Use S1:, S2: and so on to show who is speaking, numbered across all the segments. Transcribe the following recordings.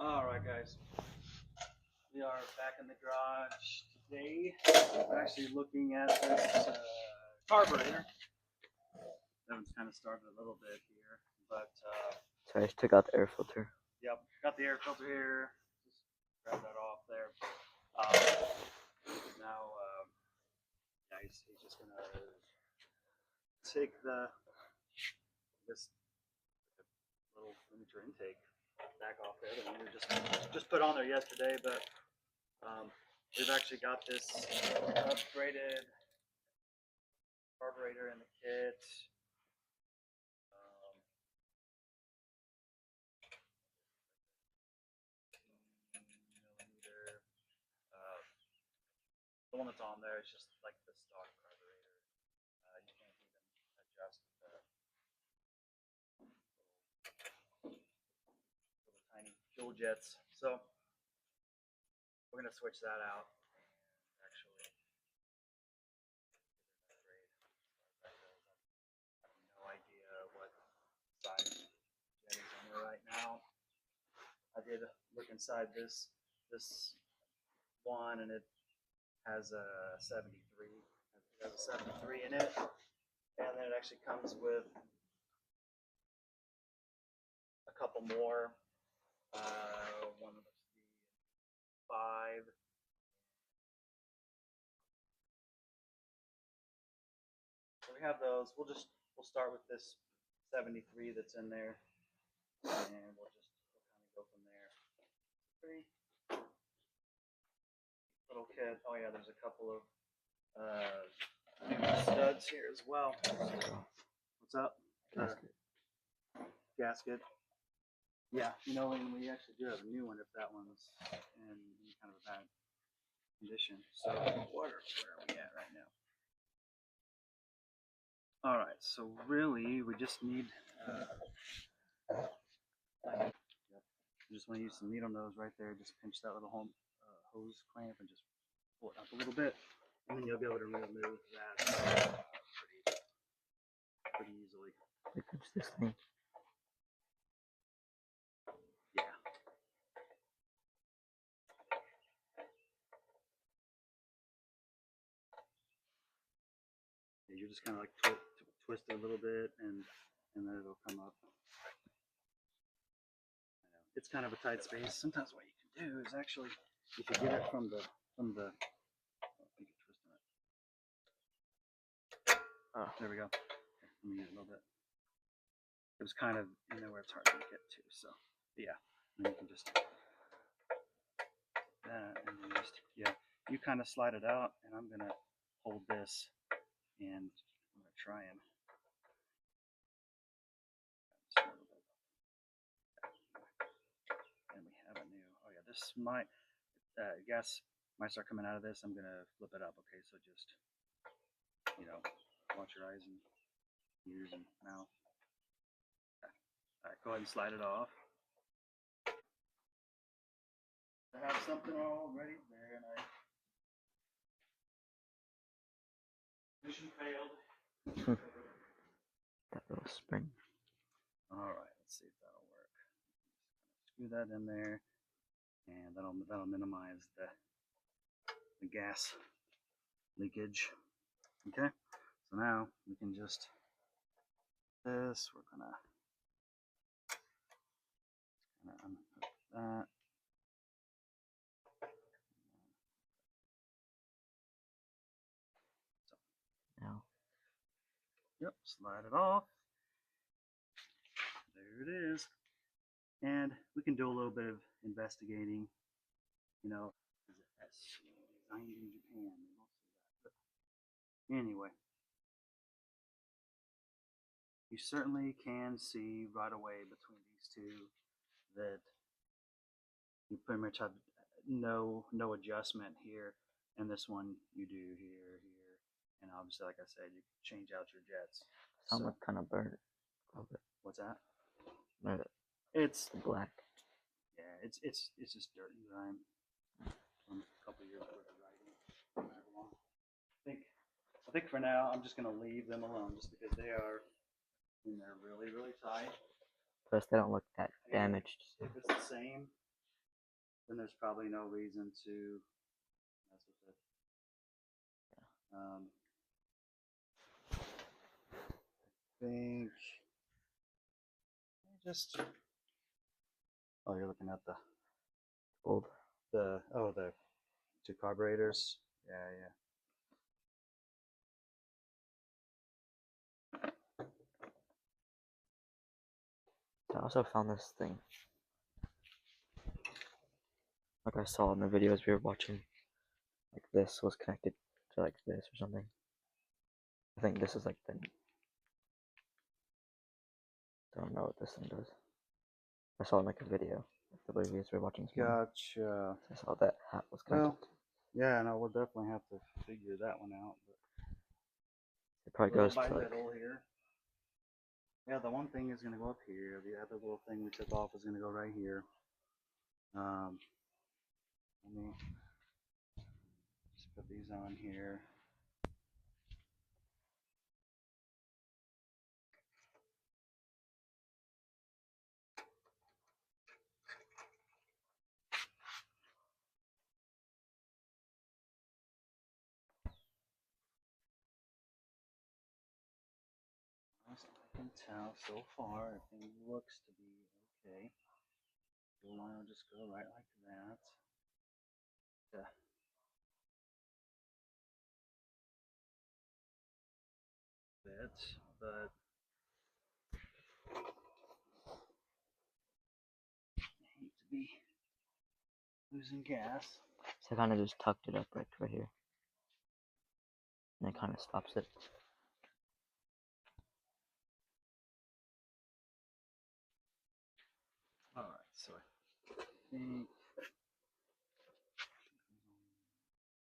S1: Alright guys, we are back in the garage today. We're actually looking at this carburetor. That one's kind of started a little bit here, but
S2: So I just took out the air filter.
S1: yep, got the air filter here. Just grab that off there. Now, yeah, he's just gonna take this little miniature intake back off there that we were just put on there yesterday, but we've actually got this upgraded carburetor in the kit. Millimeter. The one that's on there is just like the stock carburetor. You can't even adjust the little tiny fuel jets. So we're gonna switch that out. Actually, upgrade. I have no idea what size jet is in there right now. I did look inside this one, and it has a 73. It has a 73 in it, and then it actually comes with a couple more. One of the 5. So we have those. We'll start with this 73 that's in there, and we'll kind of go from there. Little kit. Oh yeah, there's a couple of new studs here as well. What's up? Gasket. Yeah, and we actually do have a new one if that one's in kind of a bad condition. So where are we at right now? All right, so really we just need. You just want to use some needle nose right there. Just pinch that little hose clamp and just pull it up a little bit, and then you'll be able to remove that pretty easily.
S2: Like pinch this thing.
S1: Yeah. Yeah, you just kind of like twist it a little bit, and then it'll come up. It's kind of a tight space. Sometimes what you can do is actually, if you get it from the, oh, you can twist it. Oh, there we go. Okay, let me use it a little bit. It was kind of in there where it's hard to get to. So yeah, and you can just that, and then you kind of slide it out, and I'm gonna hold this, and I'm gonna try and. And we have a new. Oh yeah, this might. Gas might start coming out of this. I'm gonna flip it up. Okay, so just watch your eyes and ears and mouth. Okay. All right, go ahead and slide it off. I have something already there, and mission failed.
S2: That little spring.
S1: All right, let's see if that'll work. Screw that in there, and that'll minimize the gas leakage. Okay, so now we can just this. We're gonna unhook that.
S2: So now.
S1: Yep, slide it off. There it is. And we can do a little bit of investigating. Is it designed in Japan? But anyway, you certainly can see right away between these two that you pretty much have no adjustment here, and this one you do here, and obviously, like I said, you can change out your jets.
S2: Someone kind of burned it a little bit.
S1: What's that?
S2: It's black.
S1: Yeah, it's just dirt and grime from a couple years worth of riding. I think for now I'm just gonna leave them alone, just because they're really tight.
S2: Plus, they don't look that damaged.
S1: If it's the same, then there's probably no reason to mess with it. I think just oh, you're looking at
S2: Old.
S1: the two carburetors. Yeah.
S2: I also found this thing. Like I saw in the videos we were watching. Like this was connected to like this or something. I think this is like the. Don't know what this thing does. I saw it in like a video. Like the videos we were watching.
S1: Gotcha.
S2: I saw that hat was connected.
S1: Well, yeah, no, we'll definitely have to figure that one out. But
S2: It probably goes to like.
S1: little here. Yeah, the one thing is gonna go up here. The other little thing we took off is gonna go right here. Let me just put these on here. As I can tell so far, everything looks to be okay. The line will just go right like that. Yeah. Bit, but I hate to be losing gas.
S2: So I kind of just tucked it up right here. And it kind of stops it.
S1: Alright, so I think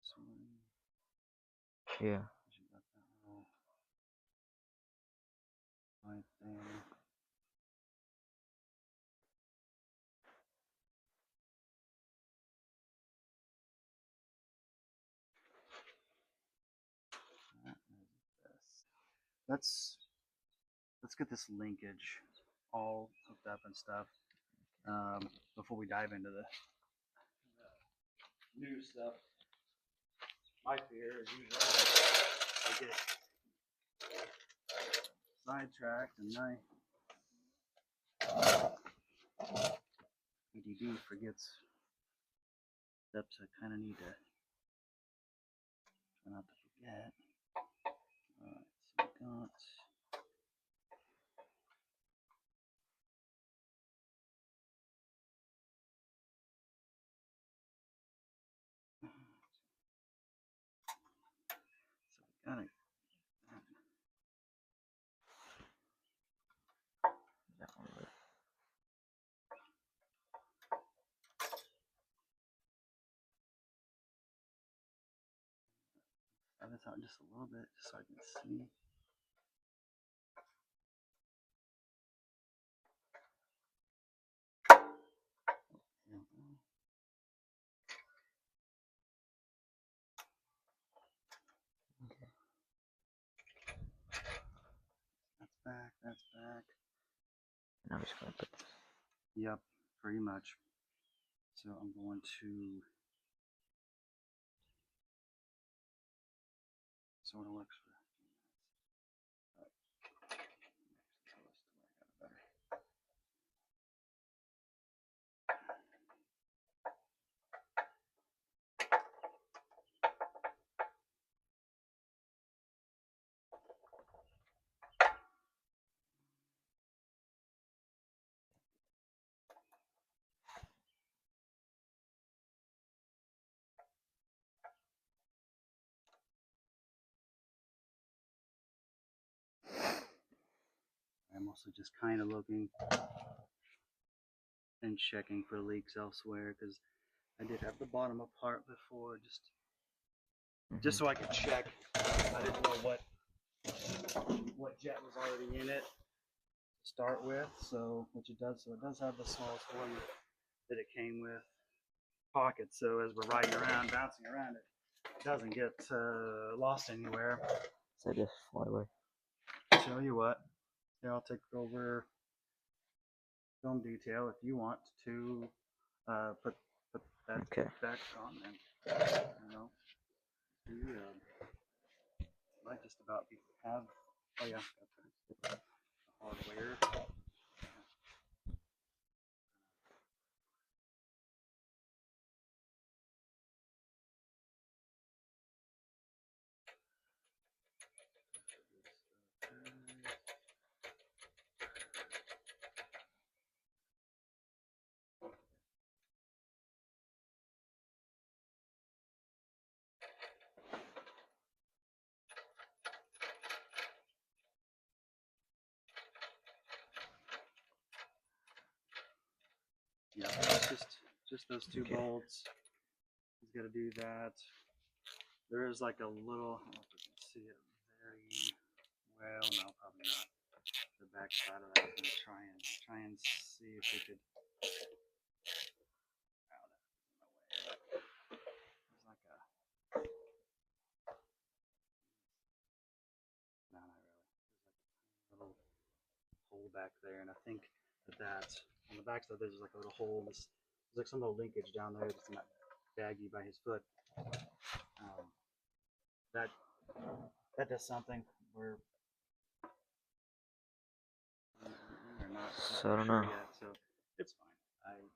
S1: this one,
S2: Yeah.
S1: you got that little right there. That is this. Let's get this linkage all hooked up and stuff before we dive into the new stuff. My fear is usually I get sidetracked and my ADD forgets steps I kind of need to try not to forget. Alright, so we got got it.
S2: That one was-
S1: Try this out just a little bit just so I can see. That's back, that's back.
S2: Now I'm just gonna put this.
S1: Yep, pretty much. So I'm going to sort of works for I'm also just kind of looking and checking for leaks elsewhere because I did have the bottom apart before, just so I could check. I didn't know what jet was already in it to start with, so which it does. So it does have the smallest one that it came with pocket. So as we're riding around, bouncing around, it doesn't get lost anywhere.
S2: So just fly away.
S1: Tell you what, here I'll take over film detail if you want to put put that
S2: Okay.
S1: back on and, you know, we might just about have, oh yeah, got the hardware. Yeah, it's just those two
S2: Okay.
S1: bolts. He's got to do that. There is like a little, I don't know if you can see it very well. No, probably not. The back side of that. I'm gonna try and see if we could. Oh, that's in the way. There's like a. No, not really. There's like a little hole back there, and I think that on the back side there's like a little hole. There's like some little linkage down there that's not baggy by his foot. That does something. We're not
S2: So I don't
S1: sure
S2: know.
S1: yet, so it's fine.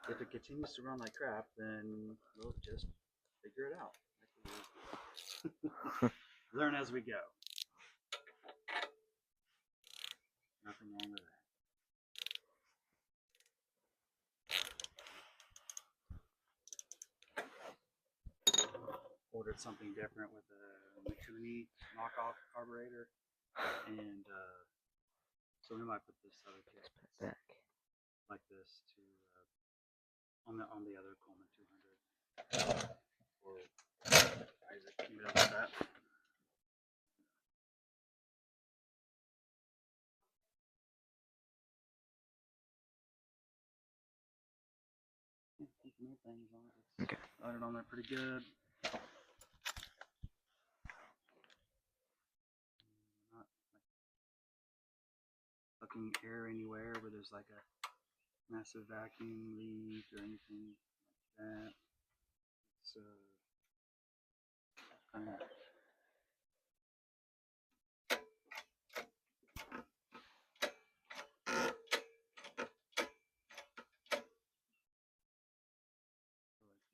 S1: If it continues to run like crap, then we'll just figure it out. Learn as we go. Nothing wrong with that. Ordered something different with a Mikuni knockoff carburetor, and so we might put this other kit
S2: Back.
S1: like this to on the other Coleman 200 or Isaac. Keep it up with that. Keep more things on it.
S2: Okay.
S1: Got it on there pretty good. Not like sucking air anywhere where there's like a massive vacuum leak or anything like that. So kind of like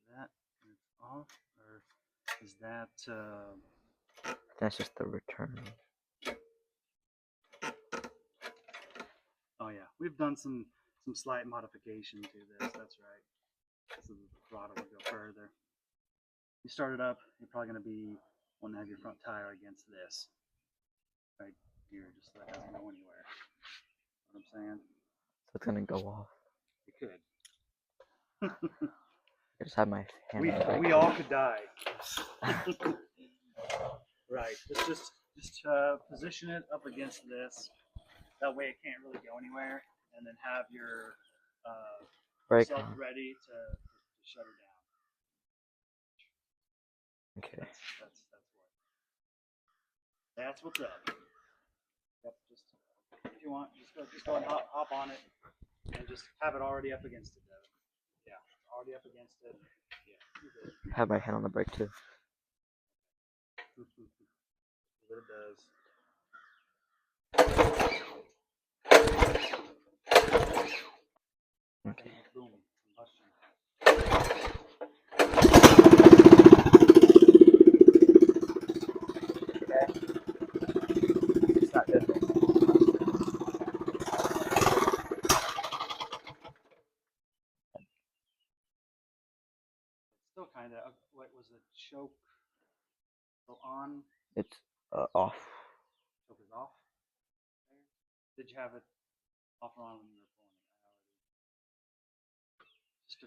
S1: that. And it's off, or is that?
S2: That's just the return.
S1: Oh yeah, we've done some slight modification to this. That's right. So the throttle will go further. You start it up, you're probably going to be wanting to have your front tire against this right here. Just let it doesn't go anywhere. You know what I'm saying?
S2: So it's gonna go off.
S1: It could.
S2: I just have my hand.
S1: We all could die. Right. Just position it up against this. That way it can't really go anywhere, and then have your
S2: Brake
S1: self
S2: on.
S1: ready to shut her down.
S2: Okay.
S1: That's what's up. Yep, just if you want, just go and hop on it, and just have it already up against it, Devin. Yeah, already up against it. Yeah, you're good.
S2: Have my hand on the brake too.
S1: What it does.
S2: Okay.
S1: Boom. Combustion.
S2: It's not good.
S1: Still kind of. What was the choke? Still on?
S2: It's off.
S1: Choke is off. There. Did you have it off or on when you were pulling it out? Just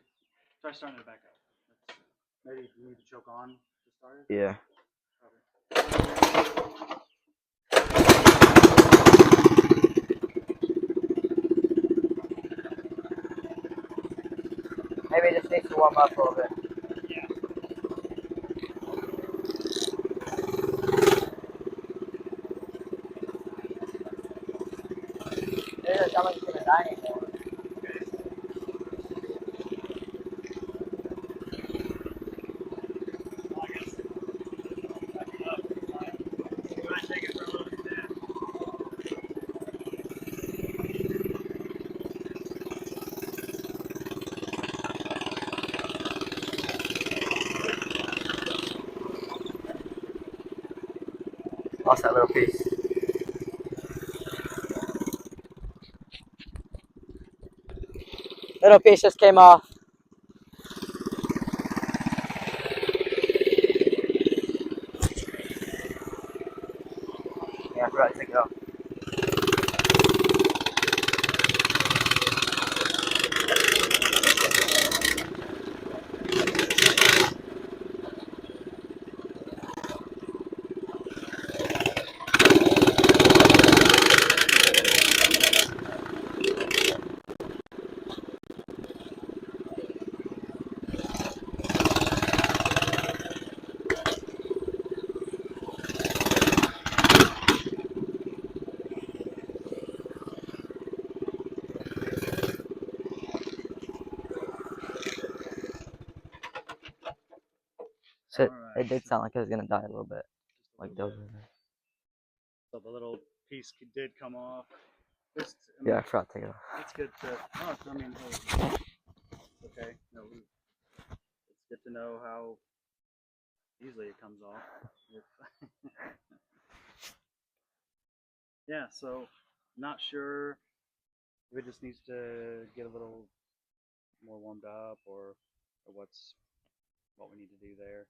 S1: try starting it back up. Maybe you need to choke on to start it.
S2: Yeah. Maybe it just needs to warm up a little bit.
S1: Yeah.
S2: Maybe it's not like it's gonna die. Lost that little piece. Little piece just came off. Yeah, I forgot to take it off. So it did sound like it was gonna die a little bit, like those.
S1: So the little piece did come off. Just, I
S2: Yeah,
S1: mean,
S2: I forgot to take it off.
S1: it's good to. Oh, I mean, hey, okay. No, it's good to know how easily it comes off. Yeah. So, not sure if it just needs to get a little more warmed up, or what we need to do there.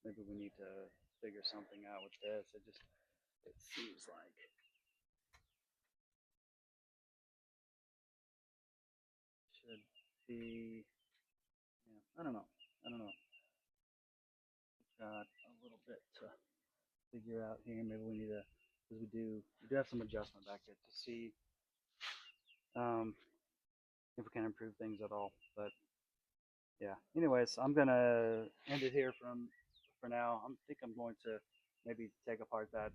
S1: Maybe we need to figure something out with this. It seems like should be. Yeah, I don't know. I don't know. Got a little bit to figure out here. Maybe we need to, because we do have some adjustment back here to see um, if we can improve things at all. But yeah. Anyways, I'm gonna end it here for now. I think I'm going to maybe take apart that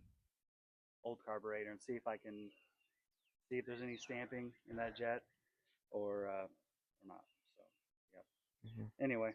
S1: old carburetor and see if I can see if there's any stamping in that jet or not. So yeah. Anyway.